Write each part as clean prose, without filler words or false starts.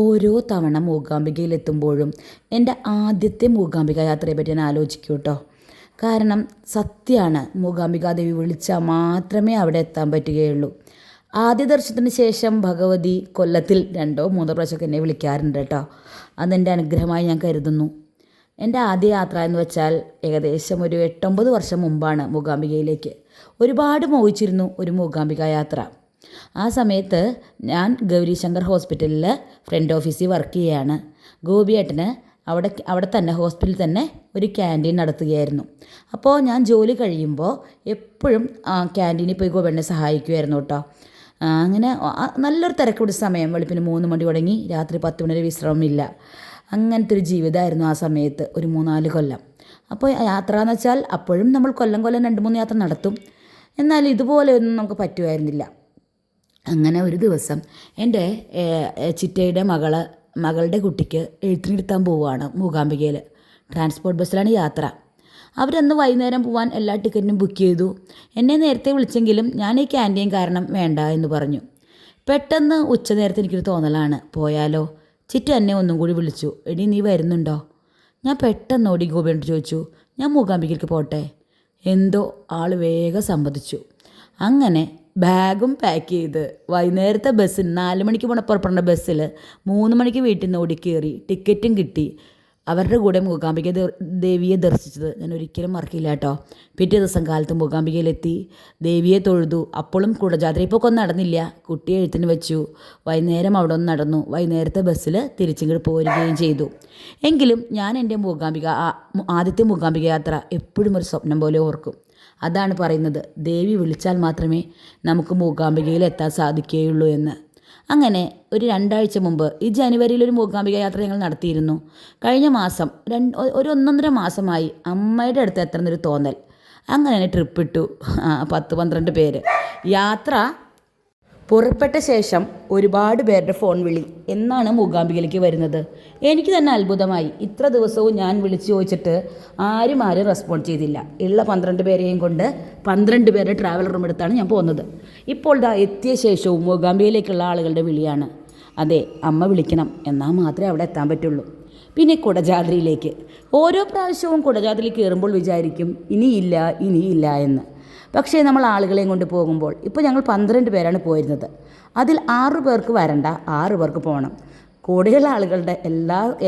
ഓരോ തവണ മൂകാംബികയിലെത്തുമ്പോഴും എൻ്റെ ആദ്യത്തെ മൂകാംബിക യാത്രയെ പറ്റി ഞാൻ ആലോചിക്കൂ കേട്ടോ. കാരണം സത്യമാണ്, മൂകാംബികാദേവി വിളിച്ചാൽ മാത്രമേ അവിടെ എത്താൻ പറ്റുകയുള്ളൂ. ആദ്യ ദർശനത്തിന് ശേഷം ഭഗവതി കൊല്ലത്തിൽ 2-3 പ്രാവശ്യമൊക്കെ എന്നെ വിളിക്കാറുണ്ട് കേട്ടോ. അതെൻ്റെ അനുഗ്രഹമായി ഞാൻ കരുതുന്നു. എൻ്റെ ആദ്യ യാത്ര എന്ന് വെച്ചാൽ ഏകദേശം ഒരു 8-9 വർഷം മുമ്പാണ് മൂകാംബികയിലേക്ക്. ഒരുപാട് മോഹിച്ചിരുന്നു ഒരു മൂകാംബിക യാത്ര. ആ സമയത്ത് ഞാൻ ഗൗരീശങ്കർ ഹോസ്പിറ്റലിൽ ഫ്രണ്ട് ഓഫീസിൽ വർക്ക് ചെയ്യുകയാണ്. ഗോപിയേട്ടന് അവിടെ തന്നെ ഹോസ്പിറ്റലിൽ തന്നെ ഒരു ക്യാൻറ്റീൻ നടത്തുകയായിരുന്നു. അപ്പോൾ ഞാൻ ജോലി കഴിയുമ്പോൾ എപ്പോഴും ക്യാൻറ്റീനിൽ പോയി ഗോപിയേട്ടനെ സഹായിക്കുമായിരുന്നു കേട്ടോ. അങ്ങനെ നല്ലൊരു തിരക്ക് പിടിച്ച സമയം. വെളുപ്പിന് 3 മണി തുടങ്ങി രാത്രി 10 മണി വരെ വിശ്രമമില്ല. അങ്ങനത്തെ ഒരു ജീവിതമായിരുന്നു ആ സമയത്ത്, ഒരു 3-4 കൊല്ലം. അപ്പോൾ യാത്ര എന്ന് വെച്ചാൽ അപ്പോഴും നമ്മൾ കൊല്ലം 2-3 യാത്ര നടത്തും. എന്നാൽ ഇതുപോലെ ഒന്നും നമുക്ക് പറ്റുമായിരുന്നില്ല. അങ്ങനെ ഒരു ദിവസം എൻ്റെ ചിറ്റയുടെ മകളുടെ കുട്ടിക്ക് എഴുത്തിനിരുത്താൻ പോവുകയാണ് മൂകാംബികയിൽ. ട്രാൻസ്പോർട്ട് ബസ്സിലാണ് യാത്ര. അവരന്ന് വൈകുന്നേരം പോകാൻ എല്ലാ ടിക്കറ്റിനും ബുക്ക് ചെയ്തു. എന്നെ നേരത്തെ വിളിച്ചെങ്കിലും ഞാൻ ഈ ക്യാൻറ്റീൻ കാരണം വേണ്ട എന്ന് പറഞ്ഞു. പെട്ടെന്ന് ഉച്ചനേരത്തെ എനിക്കൊരു തോന്നലാണ്, പോയാലോ. ചിറ്റ എന്നെ ഒന്നും കൂടി വിളിച്ചു, എടി നീ വരുന്നുണ്ടോ? ഞാൻ പെട്ടെന്ന് ഓടി ഗോപിയോട് ചോദിച്ചു, ഞാൻ മൂകാംബികയ്ക്ക് പോട്ടെ. എന്തോ ആൾ വേഗം സമ്മതിച്ചു. അങ്ങനെ ബാഗും പാക്ക് ചെയ്ത് വൈകുന്നേരത്തെ ബസ്സിൽ 4 മണിക്ക് പുറപ്പെടേണ്ട ബസ്സിൽ 3 മണിക്ക് വീട്ടിൽ നിന്ന് ഓടിക്കേറി ടിക്കറ്റും കിട്ടി അവരുടെ കൂടെ മൂകാംബിക ദേവിയെ ദർശിച്ചത് ഞാൻ ഒരിക്കലും മറക്കില്ല കേട്ടോ. പിറ്റേ ദിവസം കാലത്ത് മൂകാംബികയിലെത്തി ദേവിയെ തൊഴുതു. അപ്പോഴും കുടജാദ്രി ഇപ്പോൾ ഒന്നും നടന്നില്ല. കുട്ടിയെ എഴുത്തിന് വെച്ചു. വൈകുന്നേരം അവിടെ ഒന്ന് നടന്നു. വൈകുന്നേരത്തെ ബസ്സിൽ തിരിച്ചിങ്ങോട്ട് പോരുകയും ചെയ്തു. എങ്കിലും ഞാൻ എൻ്റെ ആദ്യത്തെ മൂകാംബിക യാത്ര എപ്പോഴും ഒരു സ്വപ്നം പോലെ ഓർക്കും. അതാണ് പറയുന്നത്, ദേവി വിളിച്ചാൽ മാത്രമേ നമുക്ക് മൂകാംബികയിൽ എത്താൻ സാധിക്കുകയുള്ളൂ എന്ന്. അങ്ങനെ ഒരു 2 ആഴ്ച മുമ്പ് ഈ ജനുവരിയിൽ ഒരു മൂകാംബിക യാത്ര ഞങ്ങൾ നടത്തിയിരുന്നു. കഴിഞ്ഞ മാസം ഒരു 1-1.5 മാസമായി അമ്മയുടെ അടുത്ത് എത്തുന്നൊരു തോന്നൽ. അങ്ങനെ ട്രിപ്പ് ഇട്ടു. 10-12 പേര്. യാത്ര പുറപ്പെട്ട ശേഷം ഒരുപാട് പേരുടെ ഫോൺ വിളി, എന്നാണ് മൂകാംബികയിലേക്ക് വരുന്നത്. എനിക്ക് തന്നെ അത്ഭുതമായി. ഇത്ര ദിവസവും ഞാൻ വിളിച്ചു ചോദിച്ചിട്ട് ആരും റെസ്പോണ്ട് ചെയ്തില്ല. ഉള്ള 12 പേരെയും കൊണ്ട് 12 പേരുടെ ട്രാവൽ റൂം എടുത്താണ് ഞാൻ പോകുന്നത്. ഇപ്പോൾ എത്തിയ ശേഷവും മൂകാംബികയിലേക്കുള്ള ആളുകളുടെ വിളിയാണ്. അതെ, അമ്മ വിളിക്കണം, എന്നാൽ മാത്രമേ അവിടെ എത്താൻ പറ്റുള്ളൂ. പിന്നെ കുടജാദ്രിയിലേക്ക്. ഓരോ പ്രാവശ്യവും കുടജാദ്രിയിൽ കയറുമ്പോൾ വിചാരിക്കും ഇനിയില്ല എന്ന്. പക്ഷേ നമ്മൾ ആളുകളെയും കൊണ്ട് പോകുമ്പോൾ ഇപ്പോൾ ഞങ്ങൾ 12 പേരാണ് പോയിരുന്നത്. അതിൽ 6 പേർക്ക് വരണ്ട, 6 പേർക്ക് പോകണം. കൂടെയുള്ള ആളുകളുടെ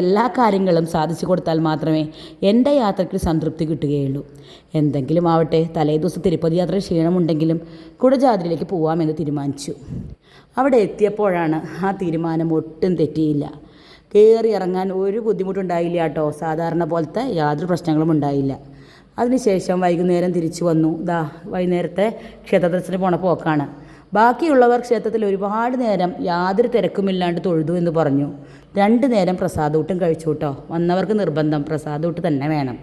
എല്ലാ കാര്യങ്ങളും സാധിച്ചു കൊടുത്താൽ മാത്രമേ എൻ്റെ യാത്രയ്ക്ക് സംതൃപ്തി കിട്ടുകയുള്ളൂ. എന്തെങ്കിലും ആവട്ടെ, തലേദിവസം തിരുപ്പതി യാത്ര ക്ഷീണമുണ്ടെങ്കിലും കുടജാദ്രിയിലേക്ക് പോകാമെന്ന് തീരുമാനിച്ചു. അവിടെ എത്തിയപ്പോഴാണ് ആ തീരുമാനം ഒട്ടും തെറ്റിയില്ല. കയറി ഇറങ്ങാൻ ഒരു ബുദ്ധിമുട്ടുണ്ടായില്ല കേട്ടോ. സാധാരണ പോലത്തെ യാതൊരു പ്രശ്നങ്ങളും ഉണ്ടായില്ല. അതിനുശേഷം വൈകുന്നേരം തിരിച്ചു വന്നു. വൈകുന്നേരത്തെ ക്ഷേത്രദർശനത്തിന് പോണ പോക്കാണ്. ബാക്കിയുള്ളവർ ക്ഷേത്രത്തിൽ ഒരുപാട് നേരം യാതൊരു തിരക്കുമില്ലാണ്ട് തൊഴുതു എന്ന് പറഞ്ഞു. 2 നേരം പ്രസാദൂട്ടും കഴിച്ചു കേട്ടോ. വന്നവർക്ക് നിർബന്ധം പ്രസാദൂട്ട് തന്നെ വേണം.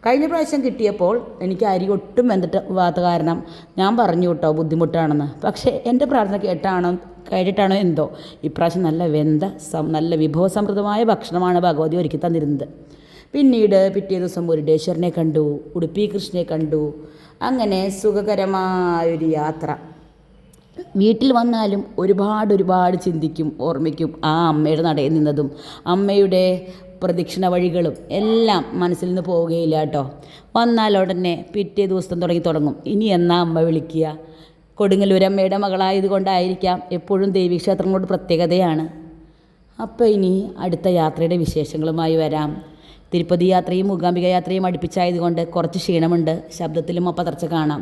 കഴിഞ്ഞ പ്രാവശ്യം കിട്ടിയപ്പോൾ എനിക്ക് അരി ഒട്ടും വെന്തിട്ട് പോകാത്ത കാരണം ഞാൻ പറഞ്ഞു കേട്ടോ ബുദ്ധിമുട്ടാണെന്ന്. പക്ഷേ എൻ്റെ പ്രാർത്ഥന കേട്ടിട്ടാണോ എന്തോ ഇപ്രാവശ്യം നല്ല വിഭവസമൃദ്ധമായ ഭക്ഷണമാണ് ഭഗവതി ഒരുക്കി തന്നിരുന്നത്. പിന്നീട് പിറ്റേ ദിവസം മുരുടേശ്വരനെ കണ്ടു, ഉടുപ്പി കൃഷ്ണനെ കണ്ടു. അങ്ങനെ സുഖകരമായൊരു യാത്ര. വീട്ടിൽ വന്നാലും ഒരുപാട് ചിന്തിക്കും, ഓർമ്മിക്കും. ആ അമ്മയുടെ നടയിൽ നിന്നതും അമ്മയുടെ പ്രദക്ഷിണ വഴികളും എല്ലാം മനസ്സിൽ നിന്ന് പോവുകയില്ല കേട്ടോ. വന്നാൽ ഉടനെ പിറ്റേ ദിവസം തുടങ്ങും, ഇനി എന്നാ അമ്മ വിളിക്കുക. കൊടുങ്ങല്ലൂരമ്മയുടെ മകളായത് കൊണ്ടായിരിക്കാം എപ്പോഴും ദേവീക്ഷേത്രങ്ങളോട് പ്രത്യേകതയാണ്. അപ്പോൾ ഇനി അടുത്ത യാത്രയുടെ വിശേഷങ്ങളുമായി വരാം. തിരുപ്പതി യാത്രയും മൂകാംബിക യാത്രയും അടുപ്പിച്ചായതുകൊണ്ട് കുറച്ച് ക്ഷീണമുണ്ട്, ശബ്ദത്തിലും പതർച്ച കാണാം.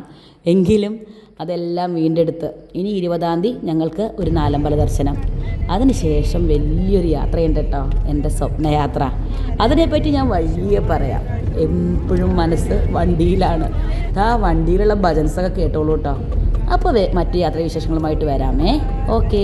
എങ്കിലും അതെല്ലാം വീണ്ടെടുത്ത് ഇനി 20-ാം തീയതി ഞങ്ങൾക്ക് ഒരു 4 അമ്പല ദർശനം. അതിനുശേഷം വലിയൊരു യാത്രയുണ്ട് കേട്ടോ, എൻ്റെ സ്വപ്നയാത്ര. അതിനെപ്പറ്റി ഞാൻ വഴിയെ പറയാം. എപ്പോഴും മനസ്സ് വണ്ടിയിലാണ്. വണ്ടിയിലുള്ള ഭജൻസൊക്കെ കേട്ടോളൂ കേട്ടോ. അപ്പോൾ മറ്റു യാത്രാ വിശേഷങ്ങളുമായിട്ട് വരാമേ. ഓക്കേ.